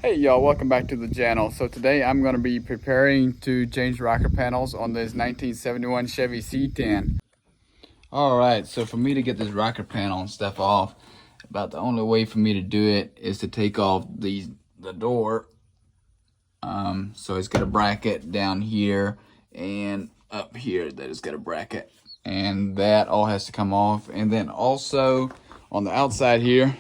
Hey y'all, welcome back to the channel. So today I'm going to be preparing to change rocker panels on this 1971 Chevy C10. Alright, so for me to get this rocker panel and stuff off, about the only way for me to do it is to take off the door. So it's got a bracket down here and up here that it's got a bracket. And that all has to come off. And then also on the outside here,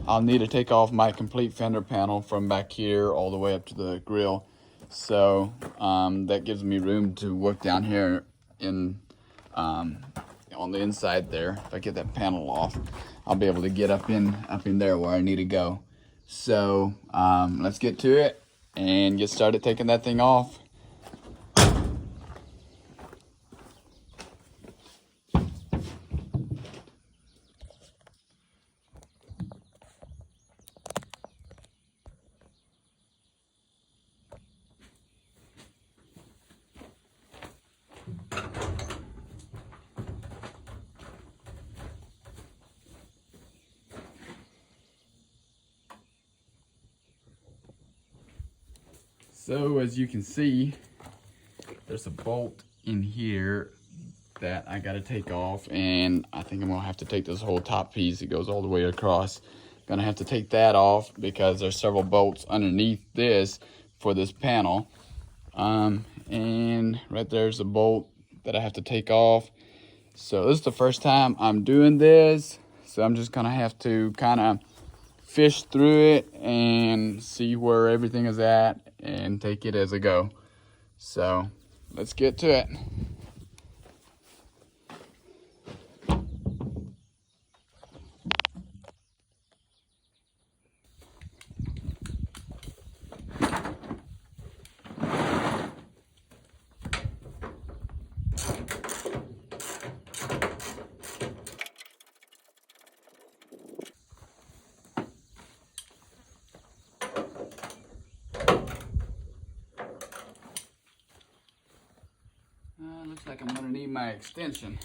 I'll need to take off my complete fender panel from back here all the way up to the grill. So that gives me room to work down here in on the inside there. If I get that panel off, I'll be able to get up in there where I need to go. So let's get to it and get started taking that thing off. So as you can see, there's a bolt in here that I got to take off, and I think I'm gonna have to take this whole top piece. It goes all the way across. Gonna have to take that off because there's several bolts underneath this for this panel. And right there's a bolt that I have to take off. So this is the first time I'm doing this, so I'm just gonna have to kind of fish through it and see where everything is at and take it as I go. So let's get to it. Looks like I'm gonna need my extension.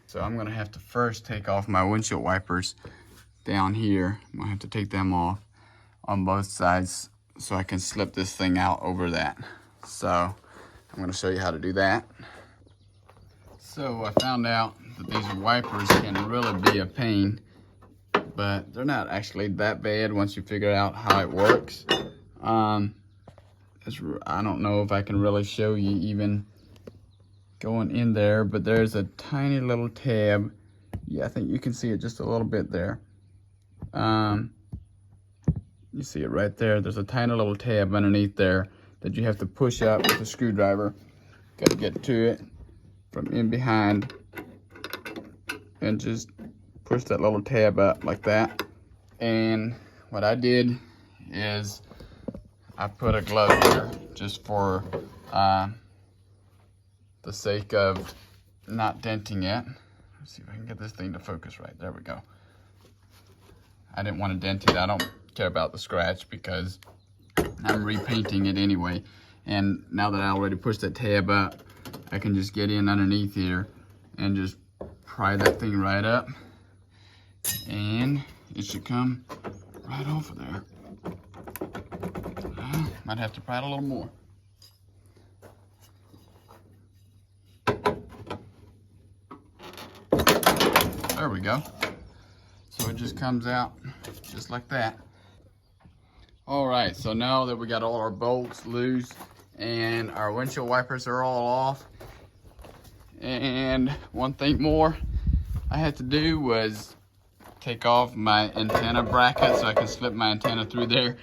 So I'm gonna have to first take off my windshield wipers down here. I'm gonna have to take them off on both sides so I can slip this thing out over that. So I'm gonna show you how to do that. So I found out that these wipers can really be a pain, but they're not actually that bad once you figure out how it works. I don't know if I can really show you even going in there, but there's a tiny little tab. Yeah, I think you can see it just a little bit there. You see it right there. There's a tiny little tab underneath there that you have to push up with a screwdriver. Got to get to it from in behind and just push that little tab up like that. And what I did is I put a glove here just for the sake of not denting it. Let's see if I can get this thing to focus right. There we go. I didn't want to dent it. I don't care about the scratch because I'm repainting it anyway. And now that I already pushed that tab up, I can just get in underneath here and just pry that thing right up. And it should come right off of there. Might have to pry it a little more. There we go. So it just comes out just like that. All right, so now that we got all our bolts loose and our windshield wipers are all off, and one thing more I had to do was take off my antenna bracket so I can slip my antenna through there.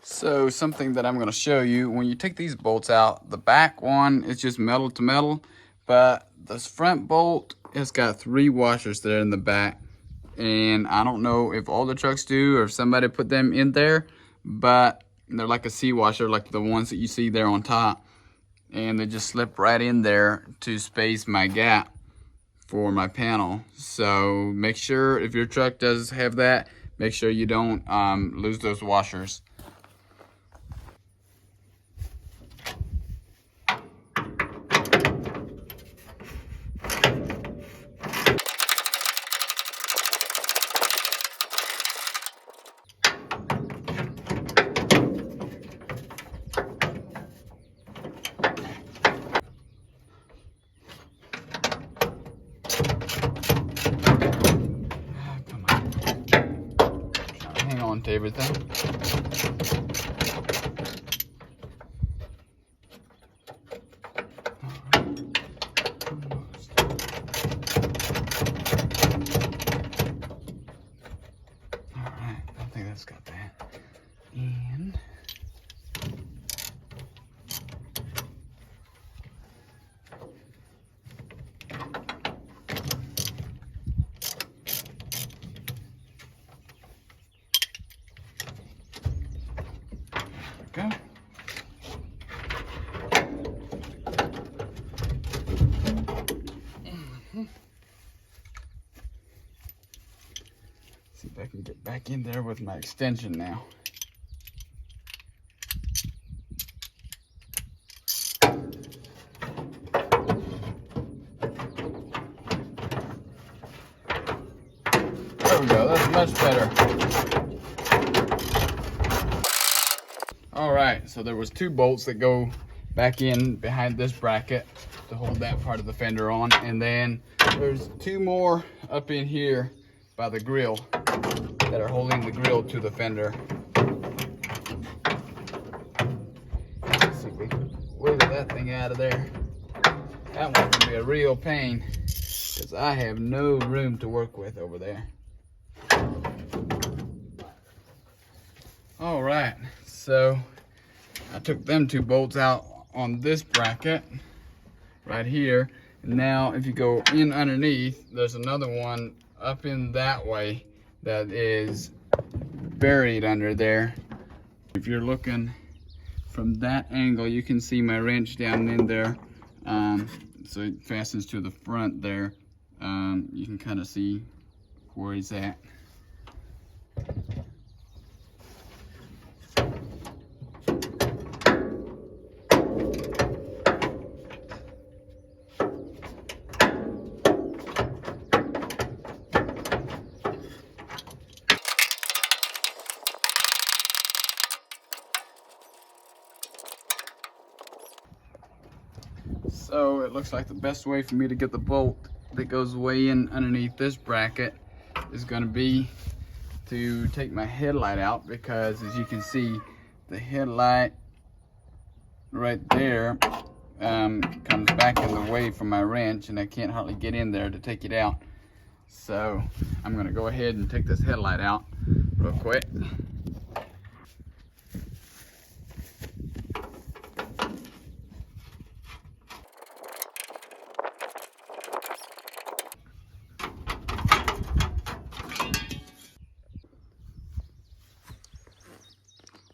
So something that I'm going to show you, when you take these bolts out, the back one is just metal to metal, but this front bolt has got 3 washers there in the back, and I don't know if all the trucks do or if somebody put them in there, but they're like a C washer, like the ones that you see there on top, and they just slip right in there to space my gap for my panel. So make sure if your truck does have that, make sure you don't lose those washers. Hang on to everything. Alright, I think that's got that. And go. See if I can get back in there with my extension now. There we go, that's much better. All right, so there was 2 bolts that go back in behind this bracket to hold that part of the fender on, and then there's 2 more up in here by the grill that are holding the grill to the fender. Let's see if we can wiggle that thing out of there. That one's gonna be a real pain because I have no room to work with over there. All right, so I took them 2 bolts out on this bracket right here. And now if you go in underneath, there's another one up in that way that is buried under there. If you're looking from that angle, you can see my wrench down in there. So it fastens to the front there. You can kind of see where he's at. So it looks like the best way for me to get the bolt that goes way in underneath this bracket is going to be to take my headlight out, because as you can see, the headlight right there comes back in the way from my wrench, and I can't hardly get in there to take it out. So I'm going to go ahead and take this headlight out real quick.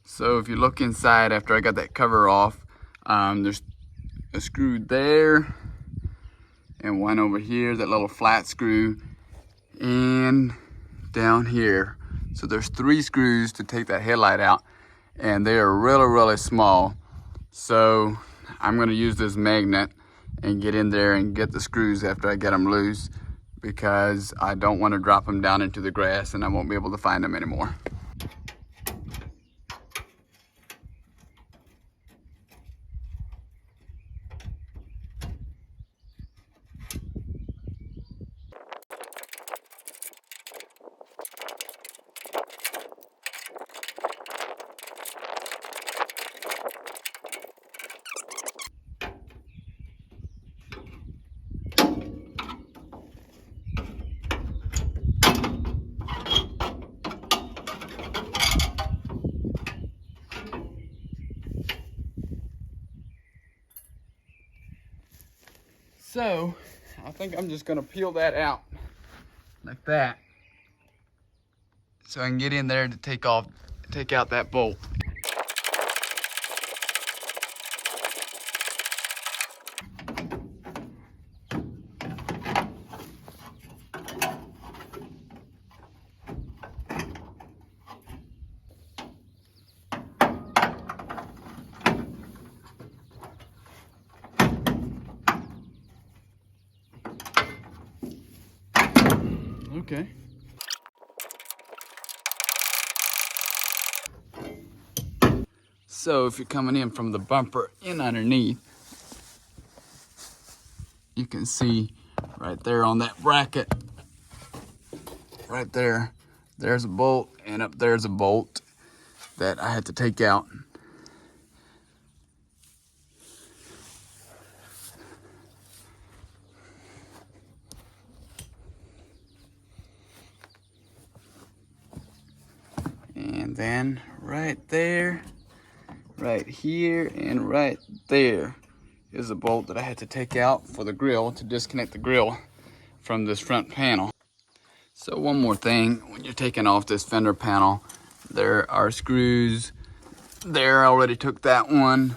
So if you look inside after I got that cover off, there's a screw there and one over here, that little flat screw, and down here. So there's 3 screws to take that headlight out, and they are really small. So I'm gonna use this magnet and get in there and get the screws after I get them loose, because I don't want to drop them down into the grass and I won't be able to find them anymore. So I think I'm just gonna peel that out like that, so I can get in there to take out that bolt. Okay. So if you're coming in from the bumper in underneath, you can see right there on that bracket, right there, there's a bolt, and up there's a bolt that I had to take out. And then right there, right here, and right there is a bolt that I had to take out for the grill, to disconnect the grill from this front panel. So one more thing, when you're taking off this fender panel, there are screws there. I already took that one,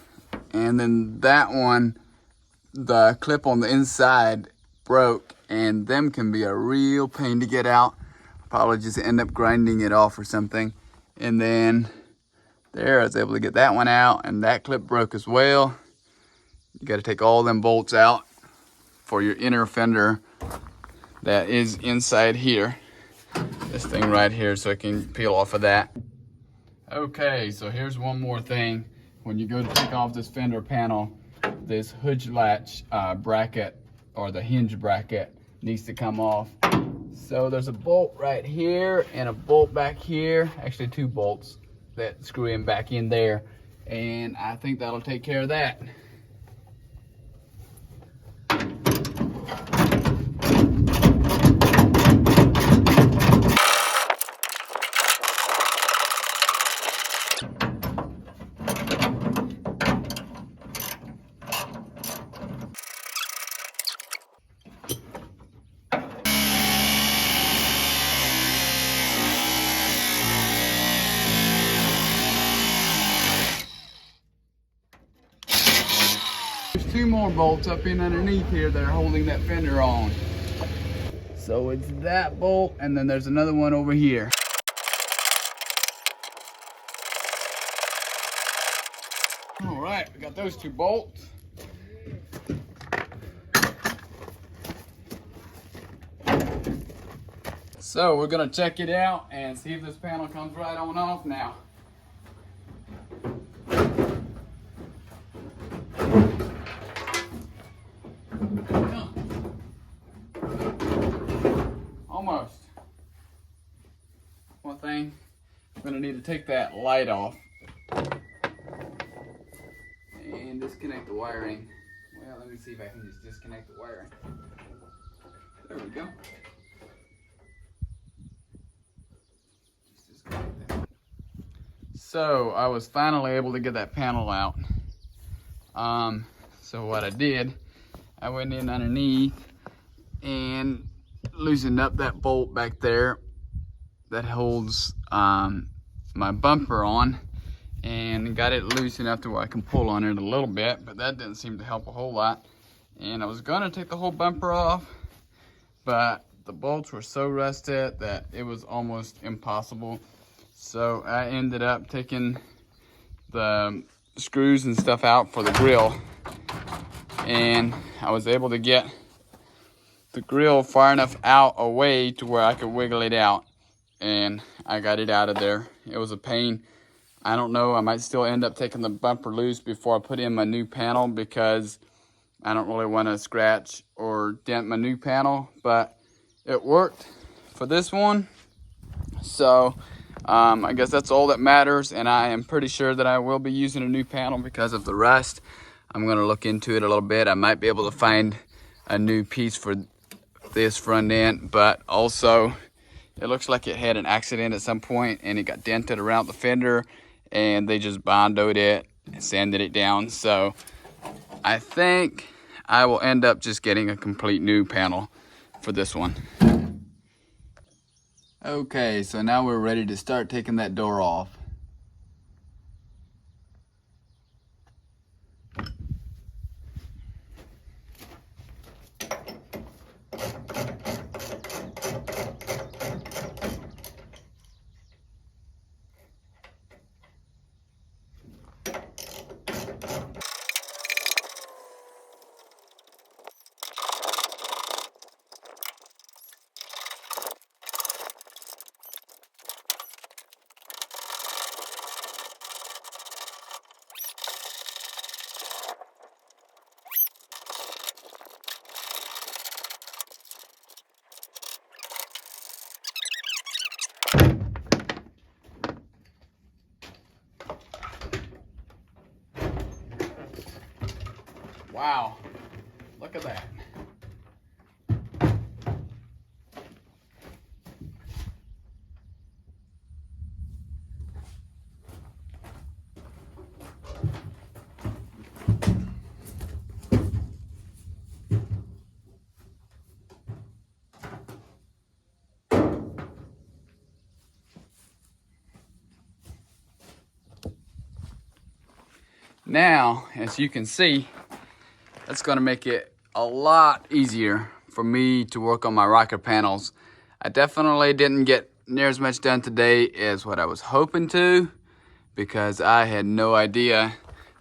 and then that one, the clip on the inside broke, and them can be a real pain to get out. Probably just end up grinding it off or something. And then there, I was able to get that one out, and that clip broke as well. You got to take all them bolts out for your inner fender that is inside here. This thing right here, so I can peel off of that. Okay, so here's one more thing. When you go to take off this fender panel, this hood latch bracket, or the hinge bracket, needs to come off. So there's a bolt right here and a bolt back here, actually 2 bolts that screw in back in there, and I think that'll take care of that. There's 2 more bolts up in underneath here that are holding that fender on. So it's that bolt, and then there's another one over here. All right, we got those 2 bolts. So we're gonna check it out and see if this panel comes right on off now. Almost. One thing, I'm gonna need to take that light off and disconnect the wiring. Well, let me see if I can just disconnect the wiring. There we go. So I was finally able to get that panel out. So what I did, I went in underneath and loosened up that bolt back there that holds my bumper on, and got it loose enough to where I can pull on it a little bit, but that didn't seem to help a whole lot. And I was gonna take the whole bumper off, but the bolts were so rusted that it was almost impossible. So I ended up taking the screws and stuff out for the grill, and I was able to get the grill far enough out away to where I could wiggle it out, and I got it out of there. It was a pain. I don't know, I might still end up taking the bumper loose before I put in my new panel, because I don't really want to scratch or dent my new panel, but it worked for this one. So I guess that's all that matters, and I am pretty sure that I will be using a new panel because of the rust. I'm going to look into it a little bit. I might be able to find a new piece for this front end, but also it looks like it had an accident at some point and it got dented around the fender, and they just bondoed it and sanded it down. So I think I will end up just getting a complete new panel for this one. Okay, so now we're ready to start taking that door off. Wow, look at that. Now, as you can see, that's going to make it a lot easier for me to work on my rocker panels. I definitely didn't get near as much done today as what I was hoping to, because I had no idea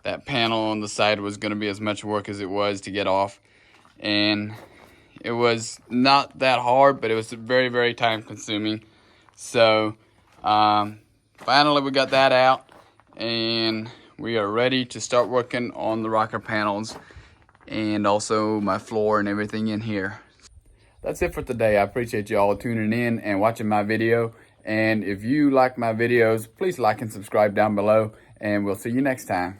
that panel on the side was going to be as much work as it was to get off. And it was not that hard, but it was very, very time consuming. So finally we got that out, and we are ready to start working on the rocker panels and also my floor and everything in here. That's it for today. I appreciate you all tuning in and watching my video. And if you like my videos, please like and subscribe down below, and we'll see you next time.